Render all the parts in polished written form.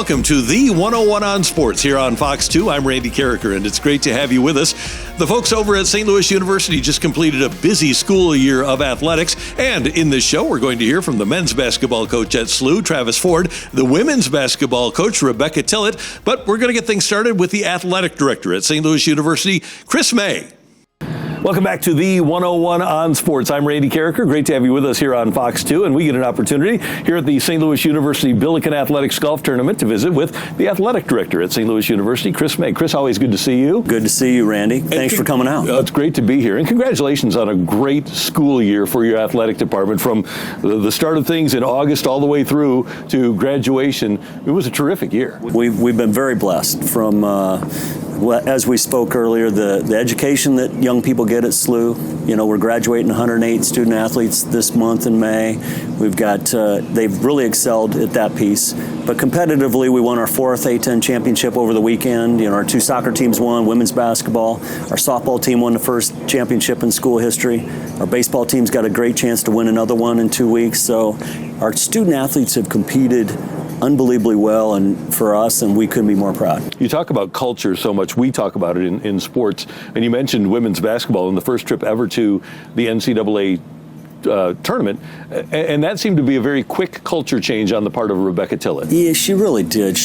welcome to the 101 on Sports here on Fox 2. I'm Randy Karraker, and it's great to have you with us. The folks over at St. Louis University just completed a busy school year of athletics, and in this show, we're going to hear from the men's basketball coach at SLU, Travis Ford, the women's basketball coach, Rebecca Tillett, but we're going to get things started with the athletic director at St. Louis University, Chris May. Welcome back to the 101 on Sports. I'm Randy Karraker. Great to have you with us here on Fox 2, and we get an opportunity here at the St. Louis University Billiken Athletics Golf Tournament to visit with the athletic director at St. Louis University, Chris May. Chris, always good to see you. Good to see you, Randy. Thanks for coming out. It's great to be here, and congratulations on a great school year for your athletic department. From the start of things in August all the way through to graduation, it was a terrific year. We've been very blessed from, as we spoke earlier, the education that young people get at SLU. You know, we're graduating 108 student athletes this month in May. We've got, they've really excelled at that piece. But competitively, we won our fourth A10 championship over the weekend. You know, our two soccer teams won, women's basketball. Our softball team won the first championship in school history. Our baseball team's got a great chance to win another one in 2 weeks. So our student athletes have competed unbelievably well and for us, and we couldn't be more proud. You talk about culture so much. We talk about it in sports, and you mentioned women's basketball in the first trip ever to the NCAA tournament, and that seemed to be a very quick culture change on the part of Rebecca Tillett. Yeah, she really did.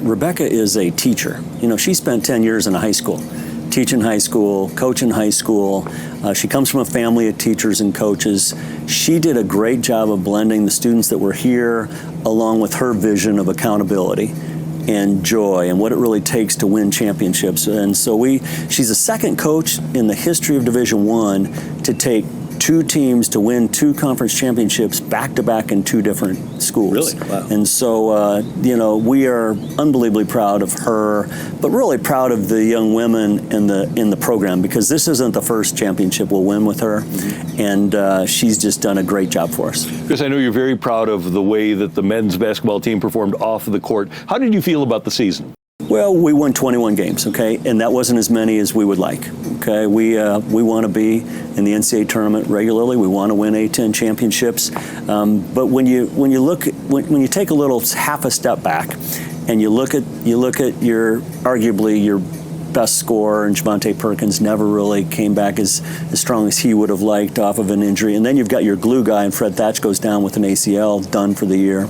Rebecca is a teacher. You know, she spent 10 years in a high school, teaching high school, coaching high school. She comes from a family of teachers and coaches. She did a great job of blending the students that were here along with her vision of accountability and joy and what it really takes to win championships. And so she's the second coach in the history of Division I to take two teams to win two conference championships back-to-back in two different schools. Really? Wow. And so, you know, we are unbelievably proud of her, but really proud of the young women in the program, because this isn't the first championship we'll win with her, and she's just done a great job for us. Chris, I know you're very proud of the way that the men's basketball team performed off the court. How did you feel about the season? Well, we won 21 games, okay, and that wasn't as many as we would like. Okay, we want to be in the NCAA tournament regularly. We want to win A10 championships. But when you take a little half a step back, and you look at your arguably your best scorer, and Javante Perkins never really came back as strong as he would have liked off of an injury. And then you've got your glue guy, and Fred Thatch goes down with an ACL, done for the year.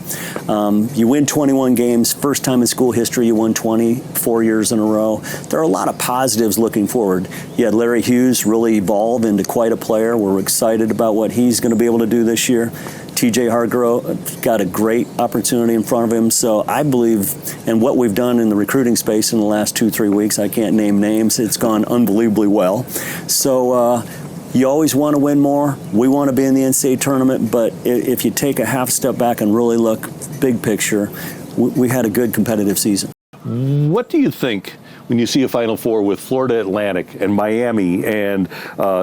You win 21 games, first time in school history you won 24 years in a row. There are a lot of positives looking forward. You had Larry Hughes really evolve into quite a player. We're excited about what he's going to be able to do this year. TJ Hargrove got a great opportunity in front of him. So I believe in what we've done in the recruiting space in the last 2-3 weeks. I can't name names. It's gone unbelievably well. So you always want to win more. We want to be in the NCAA tournament, but if you take a half step back and really look big picture, we had a good competitive season. What do you think when you see a Final Four with Florida Atlantic and Miami and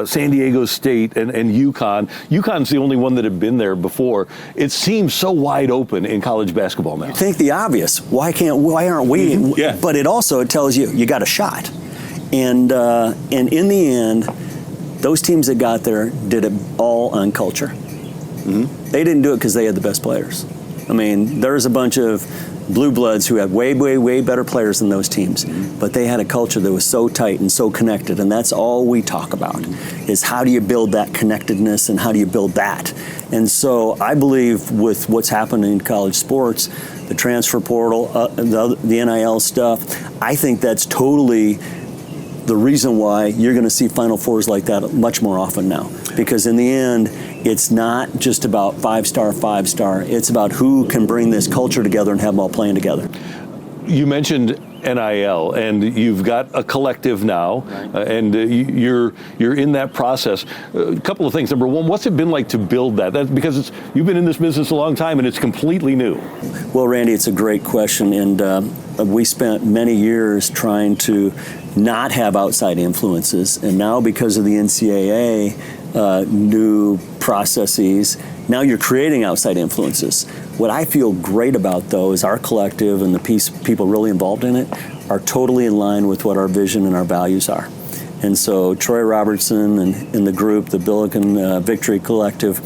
San Diego State and UConn? UConn's the only one that had been there before. It seems so wide open in college basketball now. Think the obvious. Why aren't we? Mm-hmm. Yeah. But it tells you got a shot. And in the end, those teams that got there did it all on culture. Mm-hmm. They didn't do it because they had the best players. I mean, there's a bunch of blue bloods who had way, way, way better players than those teams, but they had a culture that was so tight and so connected, and that's all we talk about, is how do you build that connectedness and how do you build that? And so I believe with what's happening in college sports, the transfer portal, the NIL stuff, I think that's totally the reason why you're going to see Final Fours like that much more often now. Because in the end, it's not just about five-star. It's about who can bring this culture together and have them all playing together. You mentioned NIL, and you've got a collective now, and you're in that process. A couple of things. Number one, what's it been like to build that? That's because you've been in this business a long time, and it's completely new. Well, Randy, it's a great question, and we spent many years trying to not have outside influences, and now because of the NCAA new processes, now you're creating outside influences. What I feel great about, though, is our collective and the people really involved in it are totally in line with what our vision and our values are. And so Troy Robertson and the group, the Billiken Victory Collective,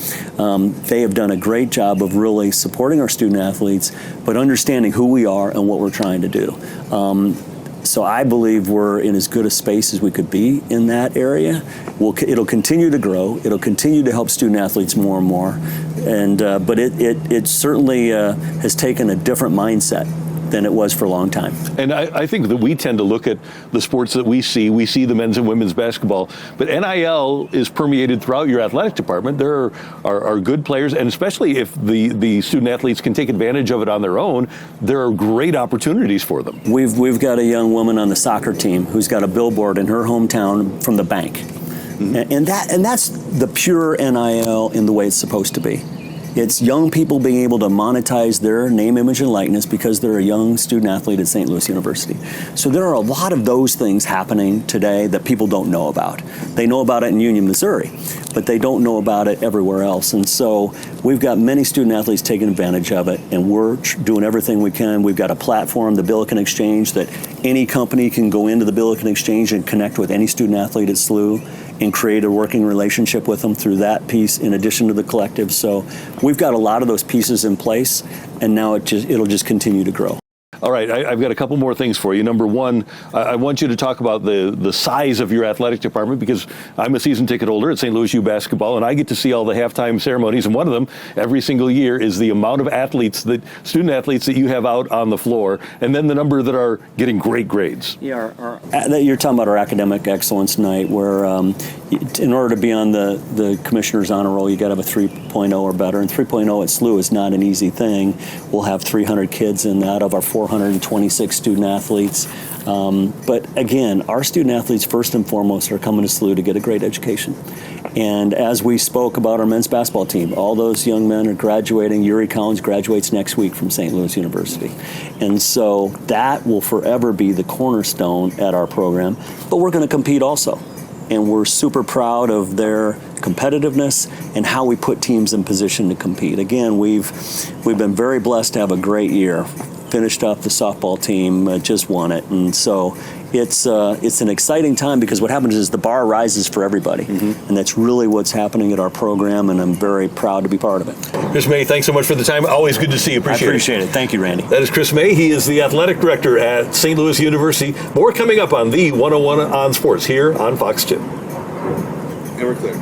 they have done a great job of really supporting our student athletes, but understanding who we are and what we're trying to do. So I believe we're in as good a space as we could be in that area. It'll continue to grow. It'll continue to help student athletes more and more. And but it certainly has taken a different mindset than it was for a long time. And I think that we tend to look at the sports that we see the men's and women's basketball, but NIL is permeated throughout your athletic department. There are good players, and especially if the student athletes can take advantage of it on their own, there are great opportunities for them. We've got a young woman on the soccer team who's got a billboard in her hometown from the bank. Mm-hmm. And that's the pure NIL in the way it's supposed to be. It's young people being able to monetize their name, image, and likeness because they're a young student athlete at St. Louis University. So there are a lot of those things happening today that people don't know about. They know about it in Union, Missouri, but they don't know about it everywhere else. And so we've got many student athletes taking advantage of it, and we're doing everything we can. We've got a platform, the Billiken Exchange, that any company can go into the Billiken Exchange and connect with any student athlete at SLU and create a working relationship with them through that piece in addition to the collective. So we've got a lot of those pieces in place, and now it'll just continue to grow. All right, I've got a couple more things for you. Number one, I want you to talk about the size of your athletic department, because I'm a season ticket holder at St. Louis U basketball, and I get to see all the halftime ceremonies, and one of them every single year is the amount of student athletes that you have out on the floor, and then the number that are getting great grades. Yeah, you're talking about our academic excellence night, where in order to be on the commissioner's honor roll, you got to have a 3.0 or better, and 3.0 at SLU is not an easy thing. We'll have 300 kids in that of our 426 student athletes. But again, our student athletes first and foremost are coming to SLU to get a great education. And as we spoke about our men's basketball team, all those young men are graduating. Yuri Collins graduates next week from St. Louis University. And so that will forever be the cornerstone at our program. But we're going to compete also. And we're super proud of their competitiveness and how we put teams in position to compete. Again, we've been very blessed to have a great year. Finished up the softball team, just won it, and so it's an exciting time, because what happens is the bar rises for everybody, and that's really what's happening at our program, and I'm very proud to be part of it. Chris May, thanks so much for the time. Always good to see you. I appreciate it. Thank you, Randy. That is Chris May. He is the athletic director at St. Louis University. More coming up on the 101 on Sports here on Fox 2. And we're clear.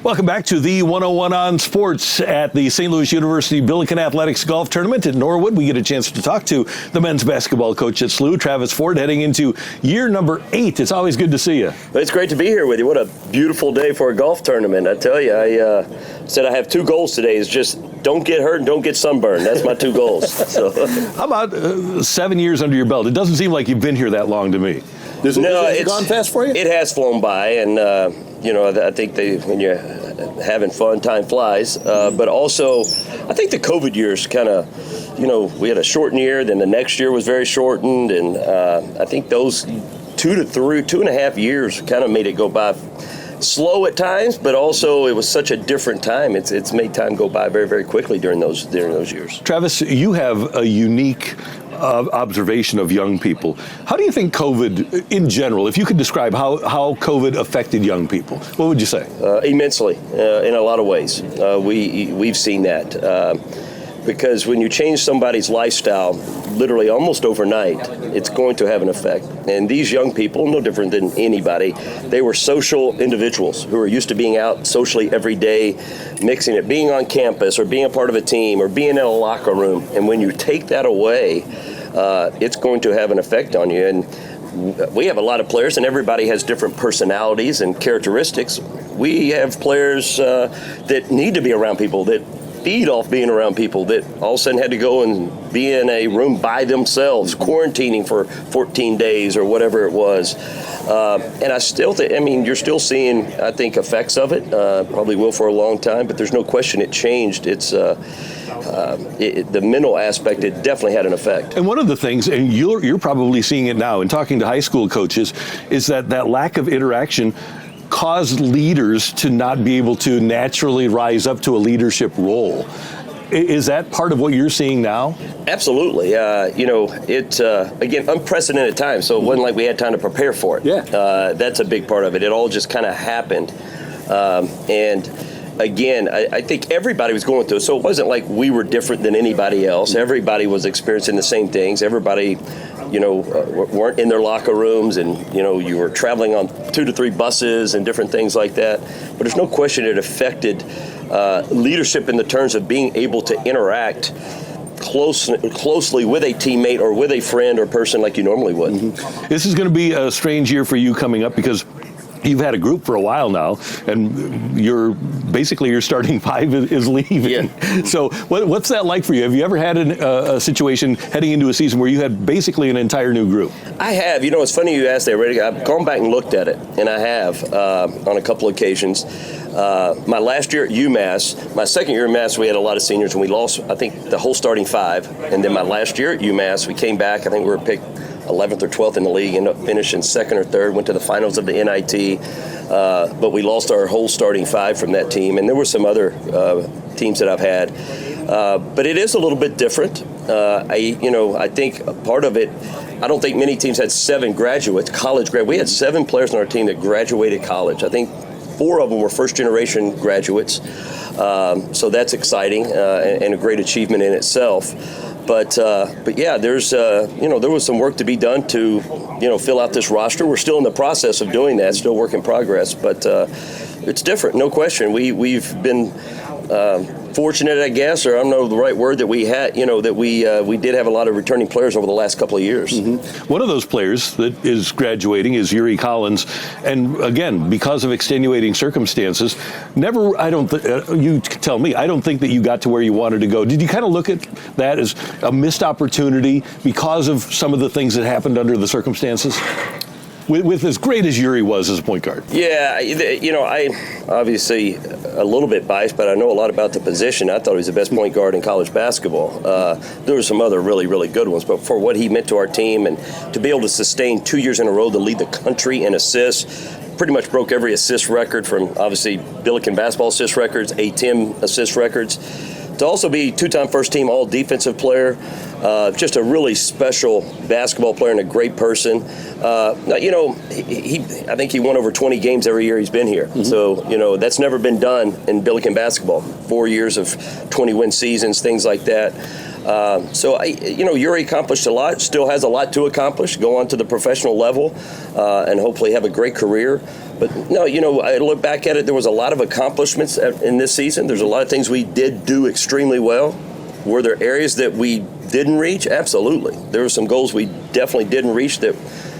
Welcome back to the 101 on Sports at the St. Louis University Billiken Athletics Golf Tournament in Norwood. We get a chance to talk to the men's basketball coach at SLU, Travis Ford, heading into year number 8. It's always good to see you. It's great to be here with you. What a beautiful day for a golf tournament. I tell you, I said I have 2 goals today. Is just don't get hurt and don't get sunburned. That's my 2 goals. So. How about 7 years under your belt? It doesn't seem like you've been here that long to me. It's gone fast for you? It has flown by, and I think when you're having fun, time flies. But also, I think the COVID years kind of, we had a shortened year, then the next year was very shortened, and I think those 2.5 years kind of made it go by slow at times, but also it was such a different time. It's made time go by very, very quickly during those years. Travis, you have a unique observation of young people. How do you think COVID, in general, if you could describe how COVID affected young people, what would you say? Immensely, in a lot of ways. We've seen that. Because when you change somebody's lifestyle literally almost overnight, it's going to have an effect. And these young people, no different than anybody, they were social individuals who were used to being out socially every day, mixing it, being on campus or being a part of a team or being in a locker room. And when you take that away, it's going to have an effect on you. And we have a lot of players, and everybody has different personalities and characteristics. We have players that need to be around people that feed off being around people that all of a sudden had to go and be in a room by themselves, quarantining for 14 days or whatever it was. And I still think, you're still seeing, I think, effects of it. Probably will for a long time, but there's no question it changed. It's the mental aspect, it definitely had an effect. And one of the things, and you're probably seeing it now in talking to high school coaches, is that lack of interaction caused leaders to not be able to naturally rise up to a leadership role. Is that part of what you're seeing now? Absolutely. Again, unprecedented time, so it wasn't like we had time to prepare for it. Yeah. That's a big part of it. It all just kind of happened. And again, I think everybody was going through it, so it wasn't like we were different than anybody else. Everybody was experiencing the same things. Everybody, weren't in their locker rooms, and, you were traveling on 2 to 3 buses and different things like that. But there's no question it affected leadership in the terms of being able to interact closely with a teammate or with a friend or person like you normally would. Mm-hmm. This is going to be a strange year for you coming up because you've had a group for a while now, and your starting 5 is leaving. Yeah. So what's that like for you? Have you ever had a situation heading into a season where you had basically an entire new group? I have. It's funny you asked that, Reddick. I've gone back and looked at it, and I have on a couple occasions. My last year at UMass, my second year at UMass, we had a lot of seniors, and we lost, I think, the whole starting 5. And then my last year at UMass, we came back. I think we were picked 11th or 12th in the league, ended up finishing 2nd or 3rd, went to the finals of the NIT, but we lost our whole starting 5 from that team, and there were some other teams that I've had. But it is a little bit different. I think part of it, I don't think many teams had 7 graduates, college graduates. We had 7 players on our team that graduated college. I think 4 of them were first-generation graduates, so that's exciting and a great achievement in itself. But yeah, there was some work to be done to, fill out this roster. We're still in the process of doing that, still work in progress. But it's different, no question. We've been fortunate, I guess, or I don't know the right word, that we had, that we did have a lot of returning players over the last couple of years. Mm-hmm. One of those players that is graduating is Yuri Collins, and again, because of extenuating circumstances, you tell me, I don't think that you got to where you wanted to go. Did you kind of look at that as a missed opportunity because of some of the things that happened under the circumstances? With as great as Yuri was as a point guard. Yeah, I obviously a little bit biased, but I know a lot about the position. I thought he was the best point guard in college basketball. There were some other really, really good ones, but for what he meant to our team and to be able to sustain 2 years in a row to lead the country in assists, pretty much broke every assist record from obviously Billiken basketball assist records, A-10 assist records. To also be 2-time first-team all-defensive player, just a really special basketball player and a great person. I think he won over 20 games every year he's been here. Mm-hmm. So, that's never been done in Billiken basketball. 4 years of 20-win seasons, things like that. Yuri accomplished a lot, still has a lot to accomplish, go on to the professional level, and hopefully have a great career. But no, I look back at it, there was a lot of accomplishments in this season. There's a lot of things we did do extremely well. Were there areas that we didn't reach? Absolutely. There were some goals we definitely didn't reach that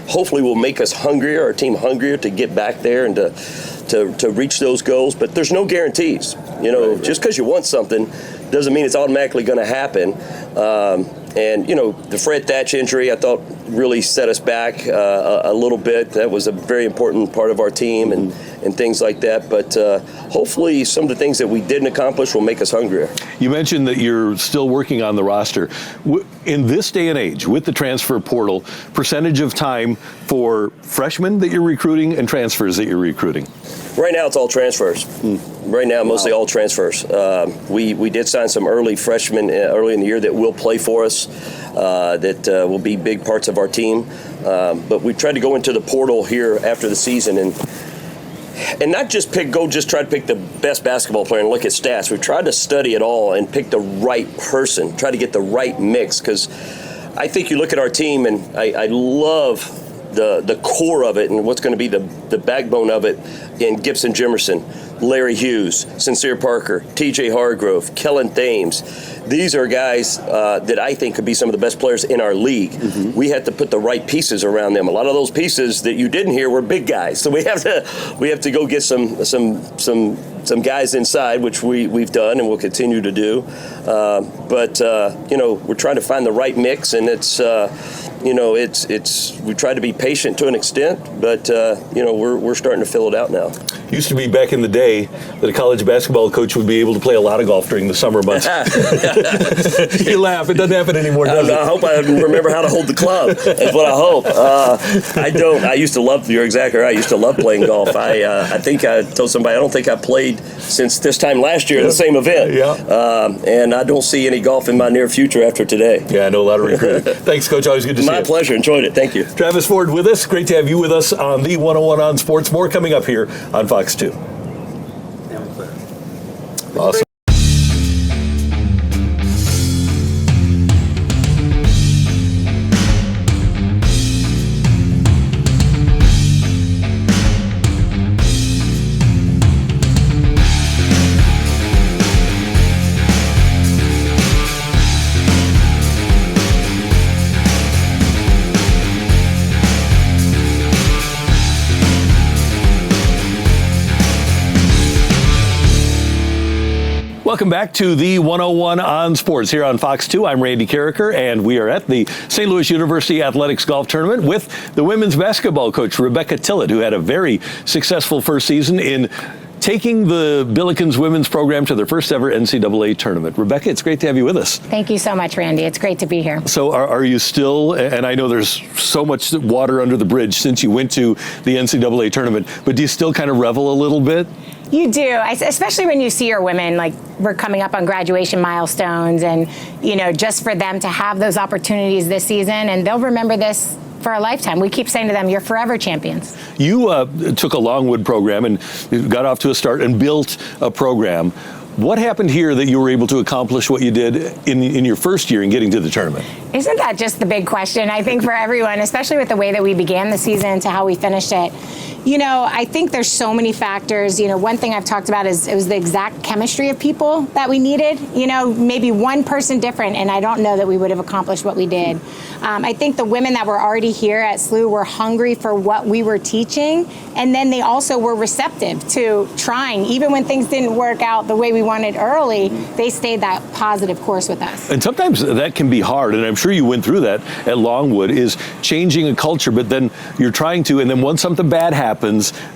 hopefully will make us hungrier, our team hungrier to get back there and to reach those goals. But there's no guarantees. Just because you want something doesn't mean it's automatically going to happen. The Fred Thatch injury, I thought, really set us back a little bit. That was a very important part of our team and things like that. But hopefully some of the things that we didn't accomplish will make us hungrier. You mentioned that you're still working on the roster. In this day and age, with the transfer portal, percentage of time for freshmen that you're recruiting and transfers that you're recruiting? Right now, it's all transfers. Right now, mostly all transfers. We did sign some early freshmen early in the year that will play for us, that will be big parts of our team. But we tried to go into the portal here after the season and not just try to pick the best basketball player and look at stats. We tried to study it all and pick the right person, try to get the right mix, because I think you look at our team, and I love the core of it and what's going to be the backbone of it in Gibson Jimerson, Larry Hughes, Sincere Parker, TJ Hargrove, Kellen Thames. These are guys that I think could be some of the best players in our league. Mm-hmm. We had to put the right pieces around them. A lot of those pieces that you didn't hear were big guys. So we have to go get some some guys inside, which we've done and will continue to do. But we're trying to find the right mix, and it's we try to be patient to an extent, but we're starting to fill it out now. Used to be back in the day that a college basketball coach would be able to play a lot of golf during the summer months. You laugh. It doesn't happen anymore, does it? I hope I remember how to hold the club. That's what I hope. I don't. I used to love. You're exactly right. I used to love playing golf. I think I told somebody I don't think I played since this time last year at the same event. Yeah. And I don't see any golf in my near future after today. Yeah, I know a lot of recruiting. Thanks, Coach. Always good to see you. My pleasure. Enjoyed it. Thank you. Travis Ford with us. Great to have you with us on the 101 on Sports. More coming up here on Fox 2. Awesome. Welcome back to the 101 on Sports here on Fox 2. I'm Randy Karraker, and we are at the St. Louis University Athletics Golf Tournament with the women's basketball coach, Rebecca Tillett, who had a very successful first season in taking the Billikens women's program to their first ever NCAA tournament. Rebecca, it's great to have you with us. Thank you so much, Randy. It's great to be here. So are you still, and I know there's so much water under the bridge since you went to the NCAA tournament, but do you still kind of revel a little bit? You do, especially when you see your women, like we're coming up on graduation milestones, and, just for them to have those opportunities this season, and they'll remember this for a lifetime. We keep saying to them, you're forever champions. You took a Longwood program and got off to a start and built a program. What happened here that you were able to accomplish what you did in your first year in getting to the tournament? Isn't that just the big question, I think, for everyone, especially with the way that we began the season to how we finished it? I think there's so many factors. One thing I've talked about is it was the exact chemistry of people that we needed. Maybe one person different, and I don't know that we would have accomplished what we did. I think the women that were already here at SLU were hungry for what we were teaching, and then they also were receptive to trying. Even when things didn't work out the way we wanted early, they stayed that positive course with us. And sometimes that can be hard, and I'm sure you went through that at Longwood, is changing a culture, but then you're trying to, and then once something bad happens,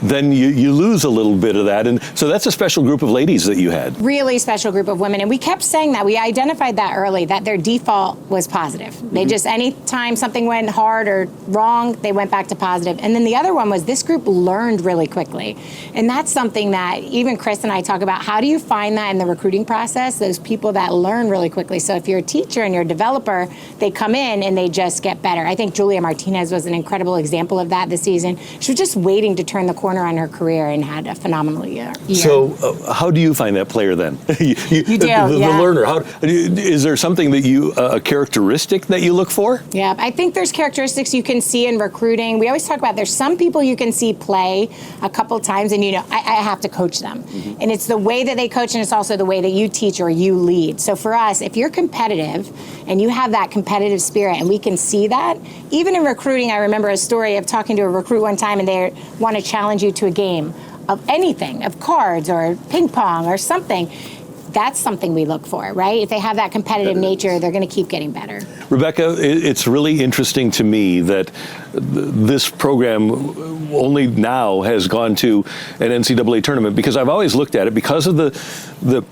then you lose a little bit of that. And so that's a special group of ladies that you had. Really special group of women. And we kept saying that. We identified that early, that their default was positive. They just, anytime something went hard or wrong, they went back to positive. And then the other one was this group learned really quickly. And that's something that even Chris and I talk about. How do you find that in the recruiting process? Those people that learn really quickly. So if you're a teacher and you're a developer, they come in and they just get better. I think Julia Martinez was an incredible example of that this season. She was just waiting to turn the corner on her career and had a phenomenal year. So how do you find that player then? You do, the learner. Is there something that a characteristic that you look for? Yeah, I think there's characteristics you can see in recruiting. We always talk about there's some people you can see play a couple times and I have to coach them. And it's the way that they coach, and it's also the way that you teach or you lead. So for us, if you're competitive and you have that competitive spirit, and we can see that, even in recruiting, I remember a story of talking to a recruit one time, and they want to challenge you to a game of anything, of cards or ping pong or something. That's something we look for, right? If they have that competitive nature, they're going to keep getting better. Rebecca, it's really interesting to me that this program only now has gone to an NCAA tournament, because I've always looked at it because of the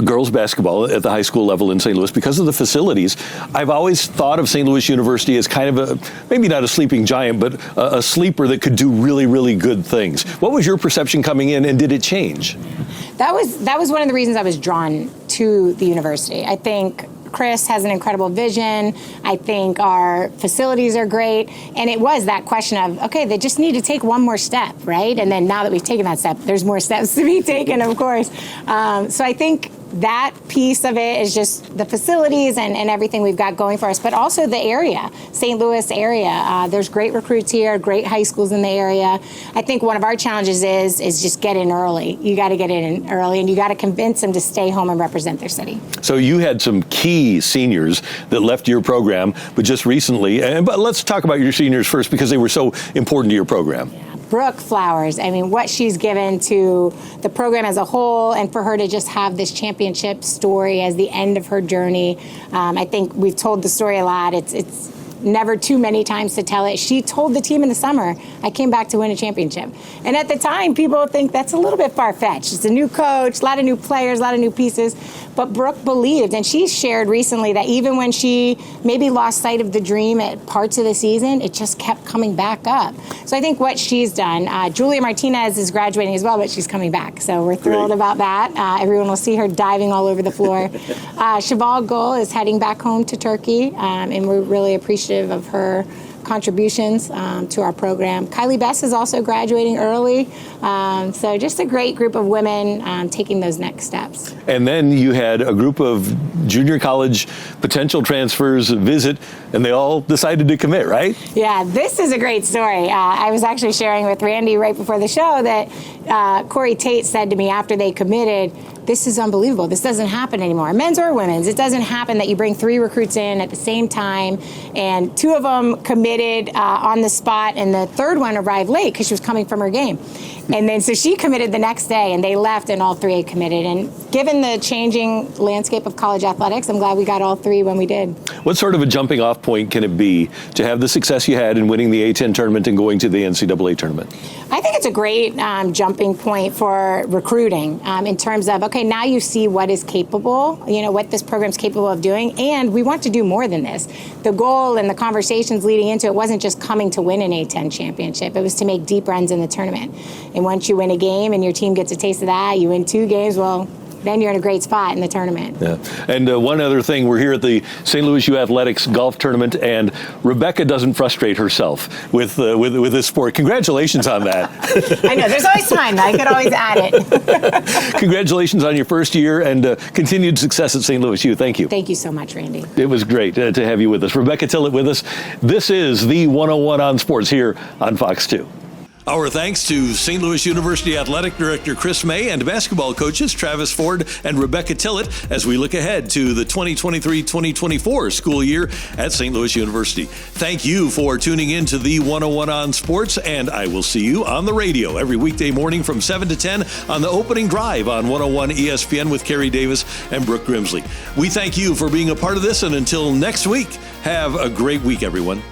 girls basketball at the high school level in St. Louis, because of the facilities. I've always thought of St. Louis University as kind of maybe not a sleeping giant, but a sleeper that could do really, really good things. What was your perception coming in, and did it change? That was one of the reasons I was drawn to the university. I think Chris has an incredible vision. I think our facilities are great. And it was that question of, okay, they just need to take one more step, right? And then now that we've taken that step, there's more steps to be taken, of course. So I think that piece of it is just the facilities and everything we've got going for us, but also the area, St. Louis area. There's great recruits here, great high schools in the area. I think one of our challenges is just get in early. You got to get in early, and you got to convince them to stay home and represent their city. So you had some key seniors that left your program, but just recently, but let's talk about your seniors first, because they were so important to your program. Yeah. Brooke flowers. I mean, what she's given to the program as a whole, and for her to just have this championship story as the end of her journey. I think we've told the story a lot. It's never too many times to tell it. She told the team in the summer, I came back to win a championship. And at the time, people think that's a little bit far-fetched. It's a new coach, a lot of new players, a lot of new pieces. But Brooke believed, and she shared recently that even when she maybe lost sight of the dream at parts of the season, it just kept coming back up. So I think what she's done, Julia Martinez is graduating as well, but she's coming back. So we're thrilled about that. Everyone will see her diving all over the floor. Cheval Gul is heading back home to Turkey, and we're really appreciative of her contributions to our program. Kylie Bess is also graduating early. So just a great group of women taking those next steps. And then you had a group of junior college potential transfers visit, and they all decided to commit, right? Yeah, this is a great story. I was actually sharing with Randy right before the show that Corey Tate said to me after they committed, this is unbelievable. This doesn't happen anymore. Men's or women's. It doesn't happen that you bring 3 recruits in at the same time, and 2 of them committed on the spot, and the third one arrived late because she was coming from her game. And then so she committed the next day, and they left, and all 3 had committed. And given the changing landscape of college athletics, I'm glad we got all 3 when we did. What sort of a jumping off point can it be to have the success you had in winning the A-10 tournament and going to the NCAA tournament? I think it's a great jumping point for recruiting in terms of, okay, now you see what is capable, what this program's capable of doing, and we want to do more than this. The goal and the conversations leading into it wasn't just coming to win an A-10 championship. It was to make deep runs in the tournament. And once you win a game and your team gets a taste of that, you win 2 games, well, then you're in a great spot in the tournament. Yeah. And one other thing, we're here at the St. Louis U Athletics golf tournament, and Rebecca doesn't frustrate herself with this sport. Congratulations on that. I know, there's always time. I could always add it. Congratulations on your first year, and continued success at St. Louis U. Thank you. Thank you so much, Randy. It was great to have you with us. Rebecca Tillett with us. This is the 101 on Sports here on Fox 2. Our thanks to St. Louis University Athletic Director Chris May and basketball coaches Travis Ford and Rebecca Tillett as we look ahead to the 2023-2024 school year at St. Louis University. Thank you for tuning in to the 101 on Sports, and I will see you on the radio every weekday morning from 7 to 10 on the opening drive on 101 ESPN with Kerry Davis and Brooke Grimsley. We thank you for being a part of this, and until next week, have a great week, everyone.